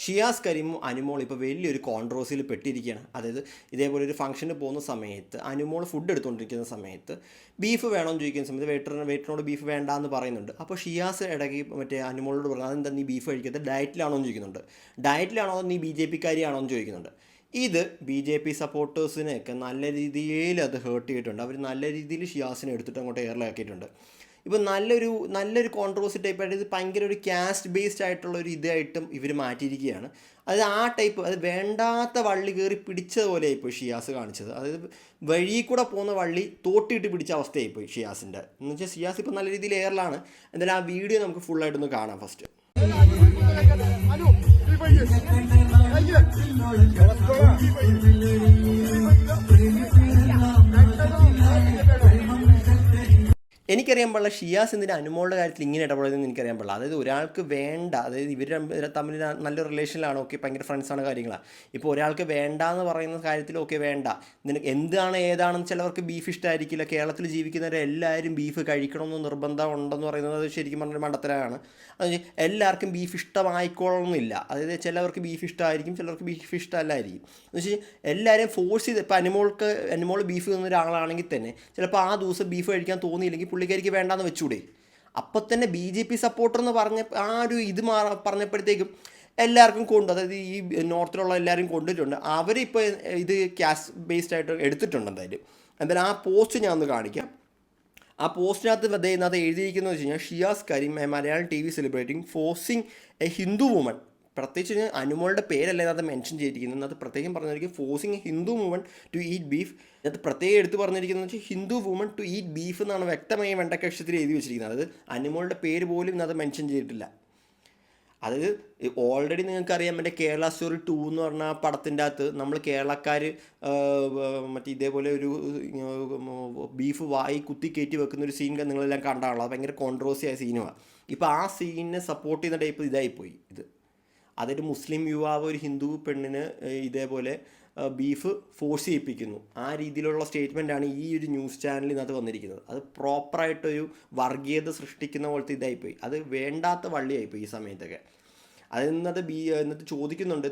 ഷിയാസ് കരീമും അനുമോൾ ഇപ്പോൾ വലിയൊരു കോൺട്രവേഴ്സിയിൽ പെട്ടിരിക്കുകയാണ്. അതായത് ഇതേപോലെ ഒരു ഫംഗ്ഷന് പോകുന്ന സമയത്ത് അനുമോൾ ഫുഡ് എടുത്തുകൊണ്ടിരിക്കുന്ന സമയത്ത് ബീഫ് വേണമെന്ന് ചോദിക്കുന്ന സമയത്ത് വെയിറ്ററിനോട് ബീഫ് വേണ്ടാന്ന് പറയുന്നുണ്ട്. അപ്പോൾ ഷിയാസ് ഇടയ്ക്ക് മറ്റേ അനുമോളോട് പറഞ്ഞു അതെന്താ നീ ബീഫ് കഴിക്കാത്ത, ഡയറ്റിലാണോ എന്ന് ചോദിക്കുന്നുണ്ട്. ഡയറ്റിലാണോ നീ ബി ജെ പിക്കാരിയാണോ എന്ന് ചോദിക്കുന്നുണ്ട്. ഇത് ബി ജെ പി സപ്പോർട്ടേഴ്സിനെയൊക്കെ നല്ല രീതിയിൽ അത് ഹേർട്ട് ചെയ്തിട്ടുണ്ട്. അവർ നല്ല രീതിയിൽ ഷിയാസിനെ എടുത്തിട്ട് അങ്ങോട്ട് എയറിലാക്കിയിട്ടുണ്ട്. ഇപ്പം നല്ലൊരു കോൺട്രവേഴ്സി ടൈപ്പായിട്ട് ഇത് ഭയങ്കര ഒരു കാസ്റ്റ് ബേസ്ഡ് ആയിട്ടുള്ള ഒരു ഇതായിട്ടും ഇവർ മാറ്റിയിരിക്കുകയാണ്. അത് ആ ടൈപ്പ് അത് വേണ്ടാത്ത വള്ളി കയറി പിടിച്ചതുപോലെ ആയിപ്പോയി ഷിയാസ് കാണിച്ചത്. അതായത് വഴി കൂടെ പോകുന്ന വള്ളി തോട്ടിയിട്ട് പിടിച്ച അവസ്ഥയായിപ്പോയി ഷിയാസിൻ്റെ. എന്ന് വെച്ചാൽ ഷിയാസ് ഇപ്പം നല്ല രീതിയിൽ എയറിലാണ്. എന്തായാലും ആ വീഡിയോ നമുക്ക് ഫുള്ളായിട്ടൊന്ന് കാണാം ഫസ്റ്റ്. എനിക്കറിയാൻ പാടില്ല ഷിയാസ് എന്തിൻ്റെ അനുമോളുടെ കാര്യത്തിൽ ഇങ്ങനെ ഇടപെടുന്നതെന്ന് എനിക്കറിയാൻ പാടില്ല. അതായത് ഒരാൾക്ക് വേണ്ട, അതായത് ഇവർ തമ്മിൽ നല്ലൊരു റിലേഷനിലാണ്, ഓക്കെ ഭയങ്കര ഫ്രണ്ട്സാണ്, കാര്യങ്ങളാണ്. ഇപ്പോൾ ഒരാൾക്ക് വേണ്ട എന്ന് പറയുന്ന കാര്യത്തിൽ ഓക്കെ വേണ്ട, നിനക്ക് എന്താണ് ഏതാണെന്ന് ചിലവർക്ക് ബീഫ് ഇഷ്ടമായിരിക്കില്ല. കേരളത്തിൽ ജീവിക്കുന്നവരെല്ലാവരും ബീഫ് കഴിക്കണമെന്ന് നിർബന്ധം ഉണ്ടെന്ന് പറയുന്നത് അത് ശരിക്കും പറഞ്ഞൊരു മണ്ടത്തരമാണ്. അത് എല്ലാവർക്കും ബീഫ് ഇഷ്ടമായിക്കോളണമെന്നില്ല. അതായത് ചിലവർക്ക് ബീഫ് ഇഷ്ടമായിരിക്കും, ചിലവർക്ക് ബീഫ് ഇഷ്ടമല്ലായിരിക്കും. എന്ന് വെച്ചാൽ എല്ലാവരും ഫോഴ്സ് ചെയ്ത്, ഇപ്പോൾ അനുമോൾ ബീഫ് തിന്ന ഒരാളാണെങ്കിൽ തന്നെ ചിലപ്പോൾ ആ ദിവസം ബീഫ് കഴിക്കാൻ തോന്നിയില്ലെങ്കിൽ പുള്ളിക്കാരിക്ക് വേണ്ടാന്ന് വെച്ചൂടെ. അപ്പം തന്നെ ബി ജെ പി സപ്പോർട്ടർ എന്ന് പറഞ്ഞ ആ ഒരു ഇത് പറഞ്ഞപ്പോഴത്തേക്കും എല്ലാവർക്കും അതായത് ഈ നോർത്തിലുള്ള എല്ലാവരും കൊണ്ടിട്ടുണ്ട്. അവരിപ്പോൾ ഇത് കാസ്റ്റ് ബേസ്ഡ് ആയിട്ട് എടുത്തിട്ടുണ്ട്. എന്തായാലും ആ പോസ്റ്റ് ഞാൻ ഒന്ന് കാണിക്കാം. ആ പോസ്റ്റിനകത്ത് ഇതിനകത്ത് എഴുതിയിരിക്കുന്നത് വെച്ച് കഴിഞ്ഞാൽ Shiyas Kareem Malayalam T V celebrating forcing a Hindu woman. പ്രത്യേകിച്ച് അനുമോളുടെ പേരല്ല ഇതിനകത്ത് മെൻഷൻ ചെയ്തിരിക്കുന്നത്. അത് പ്രത്യേകം പറഞ്ഞിരിക്കും forcing a Hindu woman to eat beef. ഇതിനകത്ത് പ്രത്യേകം എടുത്ത് പറഞ്ഞിരിക്കുന്നത് വെച്ചാൽ Hindu woman to eat beef എന്നാണ് വ്യക്തമായി വെണ്ടക്കക്ഷത്തിൽ എഴുതി വെച്ചിരിക്കുന്നത്. അത് അനുമോളുടെ പേര് പോലും ഇതിനകത്ത് മെൻഷൻ ചെയ്തിട്ടില്ല. അതായത് ഓൾറെഡി നിങ്ങൾക്കറിയാം മറ്റേ കേരള സ്റ്റോറി 2 എന്ന് പറഞ്ഞ പടത്തിൻ്റെ അകത്ത് നമ്മൾ കേരളക്കാർ മറ്റേ ഇതേപോലെ ഒരു ബീഫ് വായി കുത്തി കയറ്റി വെക്കുന്ന ഒരു സീൻ നിങ്ങളെല്ലാം കണ്ടാണല്ലോ. അത് ഭയങ്കര കോൺട്രവേഴ്സി ആയ സീനുമാണ്. ഇപ്പോൾ ആ സീനിനെ സപ്പോർട്ട് ചെയ്യുന്ന ടൈപ്പ് ഇതായിപ്പോയി ഇത്. അതൊരു മുസ്ലിം യുവാവ് ഒരു ഹിന്ദു പെണ്ണിന് ഇതേപോലെ ബീഫ് ഫോഴ്സ് ചെയ്യിപ്പിക്കുന്നു. ആ രീതിയിലുള്ള സ്റ്റേറ്റ്മെൻറ്റാണ് ഈ ഒരു ന്യൂസ് ചാനലിൽ ഇതിനകത്ത് വന്നിരിക്കുന്നത്. അത് പ്രോപ്പറായിട്ടൊരു വർഗീയത സൃഷ്ടിക്കുന്ന പോലത്തെ ഇതായിപ്പോയി. അത് വേണ്ടാത്ത വള്ളിയായിപ്പോയി ഈ സമയത്തൊക്കെ. അത് ഇന്നത്തെ ചോദിക്കുന്നുണ്ട്,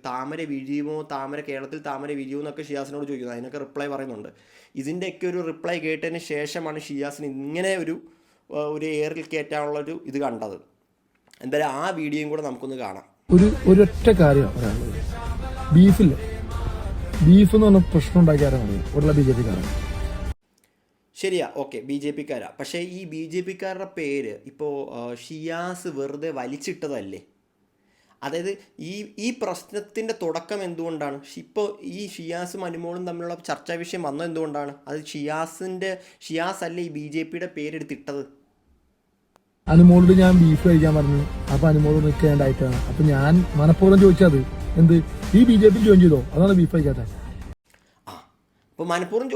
താമര വിരിയുമോ, കേരളത്തിൽ താമര വിരിയുമോ എന്നൊക്കെ ഷിയാസിനോട് ചോദിക്കുന്നു. അതിനൊക്കെ റിപ്ലൈ പറയുന്നുണ്ട്. ഇതിൻ്റെയൊക്കെ ഒരു റിപ്ലൈ കേട്ടതിന് ശേഷമാണ് ഷിയാസിന് ഇങ്ങനെ ഒരു എയറിൽ കയറ്റാനുള്ളൊരു ഇത് കണ്ടത്. എന്തായാലും ആ വീഡിയോയും കൂടെ നമുക്കൊന്ന് കാണാം. ഒരൊറ്റ കാര്യം പറയാനുള്ളത്, ബീഫ് എന്ന് പറഞ്ഞ പ്രശ്നം ഉണ്ടാക്കിയാരാണ് ഉള്ള ബി ജെ പിക്കാരാണ്. ശരിയാ, ഓക്കെ ബി ജെ പിക്കാരാ. പക്ഷേ ഈ ബി ജെ പിക്കാരുടെ പേര് ഇപ്പോൾ ഷിയാസ് വെറുതെ വലിച്ചിട്ടതല്ലേ. അതായത് ഈ പ്രശ്നത്തിൻ്റെ തുടക്കം എന്തുകൊണ്ടാണ്? ഇപ്പോൾ ഈ ഷിയാസും അനുമോളും തമ്മിലുള്ള ചർച്ചാ വിഷയം വന്നത് എന്തുകൊണ്ടാണ്? അത് ഷിയാസ് അല്ലേ ഈ ബി ജെ പിയുടെ പേരെടുത്തിട്ടത്. അനുമോളോട് ഞാൻ ബീഫ് കഴിക്കാൻ പറഞ്ഞു. അപ്പൊ അനുമോള് നിൽക്കേണ്ടായിട്ടാണ്. അപ്പൊ ഞാൻ മനഃപൂർവ്വം ചോദിച്ചത് എന്ത്, ഈ ബി ജെ പി ജോയിൻ ചെയ്തോ, അതാണ് ബീഫ് കഴിക്കാത്ത. അപ്പോൾ മനഃപൂർവ്വം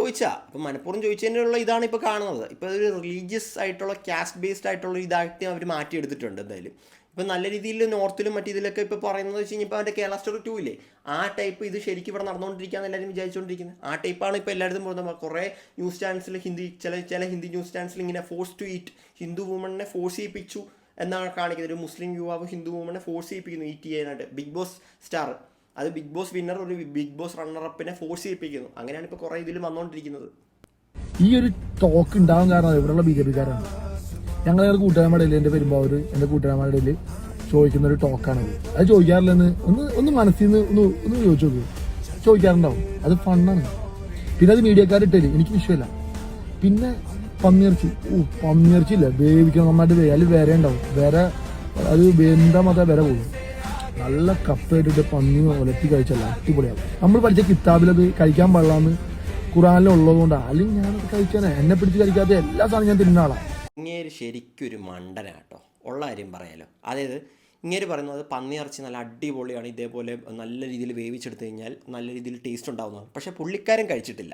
ചോദിച്ചതിനുള്ള ഇതാണ് ഇപ്പോൾ കാണുന്നത്. ഇപ്പോൾ ഒരു റിലീജിയസ് ആയിട്ടുള്ള കാസ്റ്റ് ബേസ്ഡ് ആയിട്ടുള്ള ഇതായിട്ട് അവർ മാറ്റിയെടുത്തിട്ടുണ്ട്. എന്തായാലും ഇപ്പം നല്ല രീതിയിൽ നോർത്തിലും മറ്റേതിലൊക്കെ ഇപ്പോൾ പറയുന്നത് വെച്ച് കഴിഞ്ഞാൽ ഇപ്പോൾ അവൻ്റെ കേരള സ്റ്റോറി 2 ഇല്ലേ, ആ ടൈപ്പ് ഇത് ശരിക്കും ഇവിടെ നടന്നുകൊണ്ടിരിക്കുകയെന്ന് എല്ലാവരും വിചാരിച്ചുകൊണ്ടിരിക്കുന്നത്. ആ ടൈപ്പാണ് ഇപ്പോൾ എല്ലായിടത്തും പോകുന്നത്. കുറേ ന്യൂസ് ചാനൽസിൽ ചില ഹിന്ദി ന്യൂസ് ചാനൽസിൽ ഇങ്ങനെ ഫോഴ്സ് ടു ഈറ്റ്, ഹിന്ദു വുമണിനെ ഫോഴ്സ് ചെയ്യിപ്പിച്ചു എന്നാണ് കാണിക്കുന്നത്. ഒരു മുസ്ലിം യുവാവ് ഹിന്ദു വുമണിനെ ഫോഴ്സ് ചെയ്യിപ്പിക്കുന്നു ഈറ്റ് ചെയ്യാനായിട്ട്. ബിഗ് ബോസ് സ്റ്റാർ, അത് ബിഗ് ബോസ് വിന്നർ ഒരു ബിഗ് ബോസ് റണ്ണറപ്പിനെ ഫോഴ്സ് ചെയ്യിപ്പിക്കുന്നു. അങ്ങനെയാണ് ഇപ്പോൾ കുറേ ഇതിൽ വന്നുകൊണ്ടിരിക്കുന്നത്. ഈ ഒരു ടോക്ക് ഉണ്ടാകാൻ കാരണം ഇവിടെയുള്ള ബി ജെ പിക്കാരാണ്. ഞങ്ങളുടെ കൂട്ടുകാരന്മാരുടെ ഇടയിൽ, എൻ്റെ പെരുമ്പാവൂർ എൻ്റെ കൂട്ടുകാരന്മാരുടെ ഇടയിൽ ചോദിക്കുന്ന ഒരു ടോക്കാണത്. അത് ചോദിക്കാറില്ലെന്ന് ഒന്ന് മനസ്സിൽ നിന്ന് ഒന്ന് ചോദിച്ചു നോക്കൂ. ചോദിക്കാറുണ്ടാവും, അത് ഫണ്ണാണ്. പിന്നെ അത് മീഡിയക്കാരിട്ടില്ല, എനിക്ക് വിഷയമല്ല. പിന്നെ പന്നിയിറച്ചി ഇല്ല, വേവിക്കണം നന്നായിട്ട് അതിൽ വിര ഉണ്ടാവും. അത് വെന്താ മാത്രമേ വിര പോകും. നല്ല കപ്പ് ഇട്ടിട്ട് പന്നി ഒലത്തി കഴിച്ചല്ല അടിപൊളിയാവും. നമ്മൾ പഠിച്ച കിതാബിലത് കഴിക്കാൻ പാടില്ലാന്ന് ഖുറാനിലുള്ളത് കൊണ്ടാണ്. അല്ലെങ്കിൽ ഞാനത് കഴിക്കാനാ, എന്നെ പിടിച്ച് കഴിക്കാത്ത എല്ലാ സാധനം ഞാൻ തിന്നുന്ന ആളാണ്. ഇങ്ങേര് ശരിക്കൊരു മണ്ടനാട്ടോ, ഉള്ള കാര്യം പറയാലോ. അതായത് ഇങ്ങേര് പറയുന്നത് പന്നിയിറച്ചി നല്ല അടിപൊളിയാണ്, ഇതേപോലെ നല്ല രീതിയിൽ വേവിച്ചെടുത്ത് കഴിഞ്ഞാൽ നല്ല രീതിയിൽ ടേസ്റ്റ് ഉണ്ടാവുന്നതാണ്. പക്ഷേ പുള്ളിക്കാരൻ കഴിച്ചിട്ടില്ല.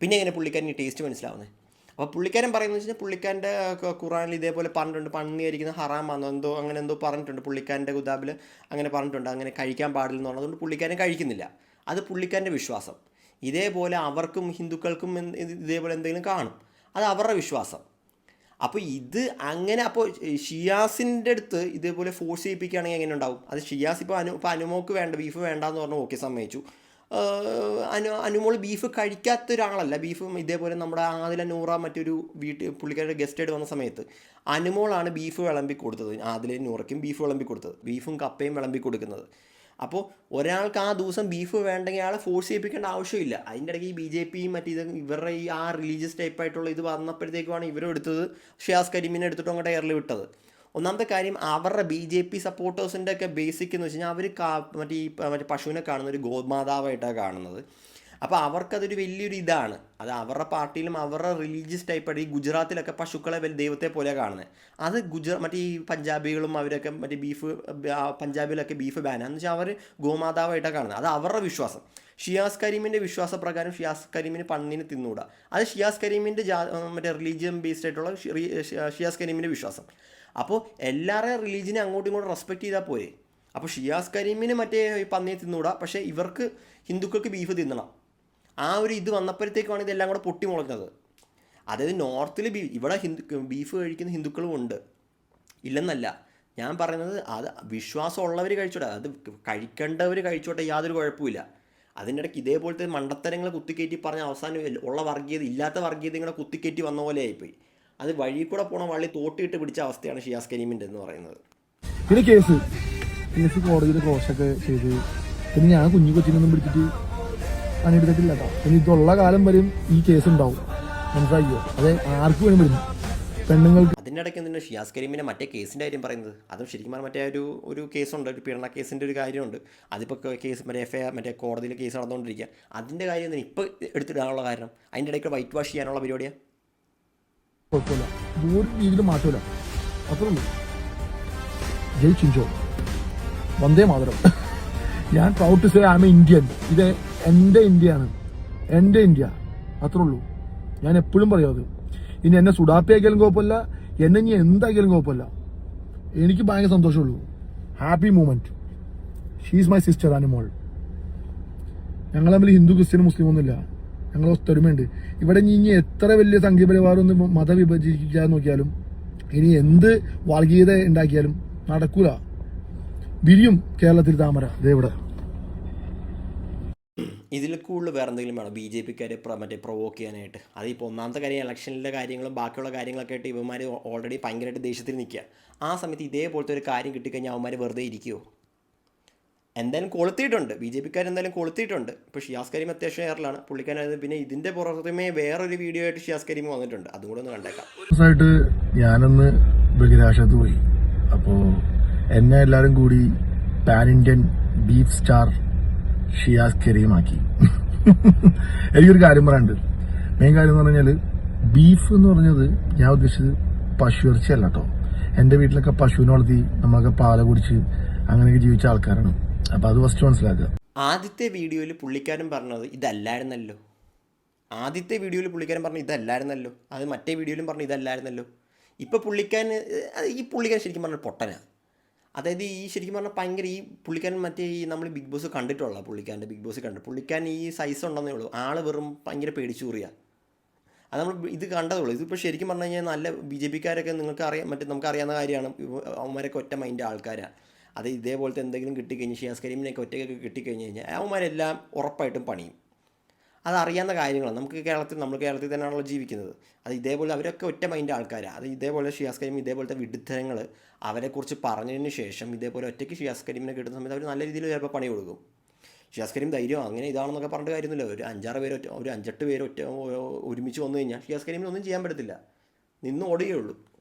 പിന്നെ എങ്ങനെ പുള്ളിക്കാരൻ ഈ ടേസ്റ്റ് മനസ്സിലാവുന്നത്? അപ്പോൾ പുള്ളിക്കാരൻ പറയുന്നത് വെച്ച് കഴിഞ്ഞാൽ പുള്ളിക്കാരൻ്റെ ഖുറാനിൽ ഇതേപോലെ പറഞ്ഞിട്ടുണ്ട്, പന്നി കഴിക്കുന്ന ഹറാമാണെന്നോ അങ്ങനെ എന്തോ പറഞ്ഞിട്ടുണ്ട്. പുള്ളിക്കാരൻ്റെ കുതാബിൽ അങ്ങനെ പറഞ്ഞിട്ടുണ്ട്, അങ്ങനെ കഴിക്കാൻ പാടില്ലെന്ന് പറഞ്ഞതുകൊണ്ട് പുള്ളിക്കാരൻ കഴിക്കുന്നില്ല. അത് പുള്ളിക്കാരൻ്റെ വിശ്വാസം. ഇതേപോലെ അവർക്കും ഹിന്ദുക്കൾക്കും ഇതേപോലെ എന്തെങ്കിലും കാണും, അത് അവരുടെ വിശ്വാസം. അപ്പോൾ ഇത് അങ്ങനെ അപ്പോൾ ഷിയാസിൻ്റെ അടുത്ത് ഇതേപോലെ ഫോഴ്സ് ചെയ്യിപ്പിക്കുകയാണെങ്കിൽ എങ്ങനെ ഉണ്ടാവും? അത് ഷിയാസ് ഇപ്പോൾ അനുമോക്ക് വേണ്ട ബീഫ് വേണ്ടാന്ന് പറഞ്ഞു, ഓക്കെ സമ്മതിച്ചു. അനുമോൾ ബീഫ് കഴിക്കാത്ത ഒരാളല്ല. ബീഫ് ഇതേപോലെ നമ്മുടെ ആദില നൂറ മറ്റൊരു പുള്ളിക്കാരുടെ ഗസ്റ്റായിട്ട് വന്ന സമയത്ത് അനുമോളാണ് ബീഫ് വിളമ്പി കൊടുത്തത്. ആദില നൂറയ്ക്കും ബീഫ് വിളമ്പി കൊടുത്തത്, ബീഫും കപ്പയും വിളമ്പി കൊടുക്കുന്നത്. അപ്പോൾ ഒരാൾക്ക് ആ ദിവസം ബീഫ് വേണ്ടെങ്കിൽ അയാളെ ഫോഴ്സ് ചെയ്യിപ്പിക്കേണ്ട ആവശ്യമില്ല. അതിൻ്റെ ഇടയ്ക്ക് ഈ BJP ഇവരുടെ ഈ ആ റിലീജിയസ് ടൈപ്പായിട്ടുള്ള ഇത് വന്നപ്പോഴത്തേക്കുമാണ് ഇവരും എടുത്തത് ഷിയാസ് കരീമിനെ എടുത്തിട്ട് അങ്ങോട്ട് എയറിൽ വിട്ടത്. ഒന്നാമത്തെ കാര്യം, അവരുടെ BJP സപ്പോർട്ടേഴ്സിൻ്റെ ഒക്കെ ബേസിക് എന്ന് വെച്ച് കഴിഞ്ഞാൽ അവർ മറ്റേ പശുവിനെ കാണുന്ന ഒരു ഗോമാതാവായിട്ടാണ് കാണുന്നത്. അപ്പോൾ അവർക്കതൊരു വലിയൊരു ഇതാണ്. അത് അവരുടെ പാർട്ടിയിലും അവരുടെ റിലീജിയസ് ടൈപ്പായിട്ട് ഈ ഗുജറാത്തിലൊക്കെ പശുക്കളെ ദൈവത്തെ പോലെയാണ് കാണുന്നത്. അത് മറ്റേ ഈ പഞ്ചാബികളും അവരൊക്കെ മറ്റേ പഞ്ചാബിലൊക്കെ ബീഫ് ബാനാന്ന് വെച്ചാൽ അവർ ഗോമാതാവായിട്ടാണ് കാണുന്നത്. അത് അവരുടെ വിശ്വാസം. ഷിയാസ് കരീമിൻ്റെ വിശ്വാസപ്രകാരം ഷിയാസ് കരീമിന് പന്നിനെ തിന്നൂടാ. അത് ഷിയാസ് കരീമിൻ്റെ മറ്റേ റിലീജിയൻ ബേസ്ഡ് ആയിട്ടുള്ള ഷിയാസ് കരീമിൻ്റെ വിശ്വാസം. അപ്പോൾ എല്ലാവരുടെയും റിലീജിയനെ അങ്ങോട്ടും ഇങ്ങോട്ടും റെസ്പെക്ട് ചെയ്താൽ പോരെ. അപ്പോൾ ഷിയാസ് കരീമിന് മറ്റേ പന്നിയെ തിന്നൂടാ, പക്ഷേ ഇവർക്ക് ഹിന്ദുക്കൾക്ക് ബീഫ് തിന്നണം. ആ ഒരു ഇത് വന്നപ്പോഴത്തേക്കാണ് ഇതെല്ലാം കൂടെ പൊട്ടി മുളക്കുന്നത്. അതായത് നോർത്തിൽ ഇവിടെ ബീഫ് കഴിക്കുന്ന ഹിന്ദുക്കളും ഉണ്ട്, ഇല്ലെന്നല്ല ഞാൻ പറയുന്നത്. അത് വിശ്വാസമുള്ളവർ കഴിച്ചോട്ടെ, അത് കഴിക്കേണ്ടവർ കഴിച്ചോട്ടെ, യാതൊരു കുഴപ്പമില്ല. അതിൻ്റെ ഇടയ്ക്ക് ഇതേപോലത്തെ മണ്ടത്തരങ്ങൾ കുത്തിക്കയറ്റി പറഞ്ഞ അവസാനം ഉള്ള വർഗീയത ഇല്ലാത്ത വർഗീയത ഇങ്ങനെ കുത്തിക്കയറ്റി വന്ന പോലെ ആയിപ്പോയി. അത് വഴി കൂടെ പോണ വള്ളി തോട്ടിയിട്ട് പിടിച്ച അവസ്ഥയാണ് ഷിയാസ് കരീമിൻ്റെ എന്ന് പറയുന്നത്. പിന്നെ കേസ് കോടതിയിൽ ക്രോഷൊക്കെ ചെയ്ത് പിന്നെ ഞാൻ കൊച്ചിനൊന്നും പിടിച്ചിട്ട് പണിയെടുത്തിട്ടില്ല കേട്ടോ. പിന്നെ ഇതുള്ള കാലം വരെയും ഈ കേസ് ഉണ്ടാവും, മനസ്സിലാക്കിയോ? അത് ആർക്ക് വേണം വരുന്നു പെണ്ണുങ്ങൾക്ക്. അതിൻ്റെ ഇടയ്ക്ക് എന്തിനാണ് ഷിയാസ് കരീമിൻ്റെ മറ്റേ കേസിൻ്റെ കാര്യം പറയുന്നത്? അതും ശരിക്കും പറഞ്ഞാൽ മറ്റേ ഒരു കേസുണ്ട്, ഒരു പീഡന കേസിൻ്റെ ഒരു കാര്യമുണ്ട്. അതിപ്പോൾ കേസ് മറ്റേ FIR മറ്റേ കോടതിയിൽ കേസ് നടന്നുകൊണ്ടിരിക്കുക. അതിൻ്റെ കാര്യം എന്തിനാണ് ഇപ്പോൾ എടുത്തിടാനുള്ള കാരണം? അതിൻ്റെ ഇടയ്ക്ക് വൈറ്റ് വാഷ് ചെയ്യാനുള്ള പരിപാടിയാണ്. കുഴപ്പമില്ല, ഒരു രീതിയിലും മാറ്റമില്ല, അത്രേ ഉള്ളൂ. ജയ് ചിഞ്ചോ, വന്ദേ മാതരം. ഞാൻ proud to say I am a Indian. ഇത് എൻ്റെ ഇന്ത്യയാണ്, എൻ്റെ ഇന്ത്യ, അത്രേ ഉള്ളൂ. ഞാൻ എപ്പോഴും പറയാം അത്. ഇനി എന്നെ സുഡാപ്പിയാക്കിയാലും കുഴപ്പമില്ല, എന്നെ ഇനി എന്താക്കിയാലും കുഴപ്പമില്ല. എനിക്ക് ഭയങ്കര സന്തോഷമുള്ളൂ, happy moment. She's my sister Anumol. ഞങ്ങൾ തമ്മിൽ ഹിന്ദു ക്രിസ്ത്യൻ മുസ്ലിം ഒന്നുമില്ല, ഞങ്ങൾ ഒത്തൊരുമയുണ്ട്. ഇവിടെ ഇനി എത്ര വലിയ സംഘീപരിവാരം ഒന്ന് മതവിഭജിക്കാൻ നോക്കിയാലും ഇനി എന്ത് വർഗീയത ഉണ്ടാക്കിയാലും നടക്കൂല. വിരിയും കേരളത്തിൽ താമര ഇതെവിടെ. ഇതിൽ കൂടുതൽ വേറെ എന്തെങ്കിലും വേണം BJPക്കാരെ മറ്റേ പ്രൊവോക്ക് ചെയ്യാനായിട്ട്? അതിപ്പോൾ ഒന്നാമത്തെ കാര്യം ഇലക്ഷനിലെ കാര്യങ്ങളും ബാക്കിയുള്ള കാര്യങ്ങളൊക്കെ ആയിട്ട് ഇവന്മാർ ഓൾറെഡി ഭയങ്കരമായിട്ട് ദേഷ്യത്തിൽ നിൽക്കുക. ആ സമയത്ത് ഇതേപോലത്തെ ഒരു കാര്യം കിട്ടിക്കഴിഞ്ഞാൽ അവന്മാർ വെറുതെ ഇരിക്കുമോ? എന്തായാലും കൊളുത്തിയിട്ടുണ്ട്, BJPക്കാർ എന്തായാലും കൊളുത്തിയിട്ടുണ്ട്. ഇപ്പോൾ ഷിയാസ് കരീം അത്യാവശ്യം എയറിലാണ് പുള്ളിക്കാരത്. പിന്നെ ഇതിൻ്റെ പുറമേ വേറൊരു വീഡിയോ ആയിട്ട് ഷിയാസ് കരീം വന്നിട്ടുണ്ട്, അതും കൂടെ ഒന്ന് കണ്ടേക്കാം. ദിവസമായിട്ട് ഞാനൊന്ന് ബഹിരാകാശത്ത് പോയി. അപ്പോൾ എന്നെ എല്ലാവരും കൂടി pan Indian beef star Shiyas കരീമാക്കി. എനിക്കൊരു കാര്യം പറയാനുണ്ട്. മെയിൻ കാര്യം എന്ന് പറഞ്ഞാൽ ബീഫ് എന്ന് പറഞ്ഞത് ഞാൻ ഉദ്ദേശിച്ചത് പശു ഇറച്ചിയല്ല കേട്ടോ. എൻ്റെ വീട്ടിലൊക്കെ പശുവിനെ വളർത്തി നമ്മളൊക്കെ പാല കുടിച്ച് അങ്ങനെയൊക്കെ ജീവിച്ച ആൾക്കാരാണ്. അപ്പൊ അത് ഫസ്റ്റ് മനസ്സിലാക്കുക. ആദ്യത്തെ വീഡിയോയിൽ പുള്ളിക്കാരൻ പറഞ്ഞത് ഇതല്ലായിരുന്നല്ലോ. അത് മറ്റേ വീഡിയോയിലും പറഞ്ഞു ഇതല്ലായിരുന്നല്ലോ. ഇപ്പോൾ പുള്ളിക്കാരൻ ശരിക്കും പറഞ്ഞാൽ പൊട്ടനാണ്. അതായത് ഈ ശരിക്കും പറഞ്ഞാൽ ഭയങ്കര ഈ പുള്ളിക്കാരൻ മറ്റേ ഈ നമ്മൾ ബിഗ് ബോസ് കണ്ടിട്ടുള്ള പുള്ളിക്കാരൻ്റെ ബിഗ് ബോസ് കണ്ടു പുള്ളിക്കാരൻ ഈ സൈസ് ഉണ്ടെന്നേ ഉള്ളൂ. ആൾ വെറും ഭയങ്കര പേടിച്ചു കൂറിയാണ്. അത് നമ്മൾ ഇത് കണ്ടതുള്ളൂ. ഇതിപ്പോൾ ശരിക്കും പറഞ്ഞു കഴിഞ്ഞാൽ നല്ല BJPക്കാരൊക്കെ നമുക്ക് അറിയാവുന്ന കാര്യമാണ്. അവന്മാരൊക്കെ ഒറ്റ മൈൻഡ് ആൾക്കാരാണ്. അത് ഇതേപോലത്തെ എന്തെങ്കിലും കിട്ടിക്കഴിഞ്ഞാൽ ഷിയാസ് കരീമിനെയൊക്കെ ഒറ്റയ്ക്കൊക്കെ കിട്ടിക്കഴിഞ്ഞ് കഴിഞ്ഞാൽ അവന്മാരെല്ലാം ഉറപ്പായിട്ടും പണിയും. അതറിയാവുന്ന കാര്യങ്ങളാണ്. നമ്മൾ കേരളത്തിൽ തന്നെയാണല്ലോ ജീവിക്കുന്നത്. അത് ഇതേപോലെ അവരൊക്കെ ഒറ്റ മൈൻഡ് ആൾക്കാരാണ്. അത് ഇതേപോലെ ഷിയാസ് കരീം ഇതേപോലത്തെ വിഡ്ഢിത്തരങ്ങൾ അവരെക്കുറിച്ച് പറഞ്ഞതിന് ശേഷം ഇതേപോലെ ഒറ്റയ്ക്ക് ഷിയാസ് കരീമിനെ കിട്ടുന്ന സമയത്ത് അവർ നല്ല രീതിയിൽ ചിലപ്പോൾ പണി കൊടുക്കും. ഷിയാസ് കരീം ധൈര്യം അങ്ങനെ ഇതാണെന്നൊക്കെ പറഞ്ഞിട്ട് കാര്യമൊന്നുമില്ല. ഒരു 5-6 പേര് ഒരുമിച്ച് വന്നു കഴിഞ്ഞാൽ ഷിയാസ് കരീമിന് ഒന്നും ചെയ്യാൻ പറ്റത്തില്ല, നിന്ന് ഓടുകയുള്ളൂ.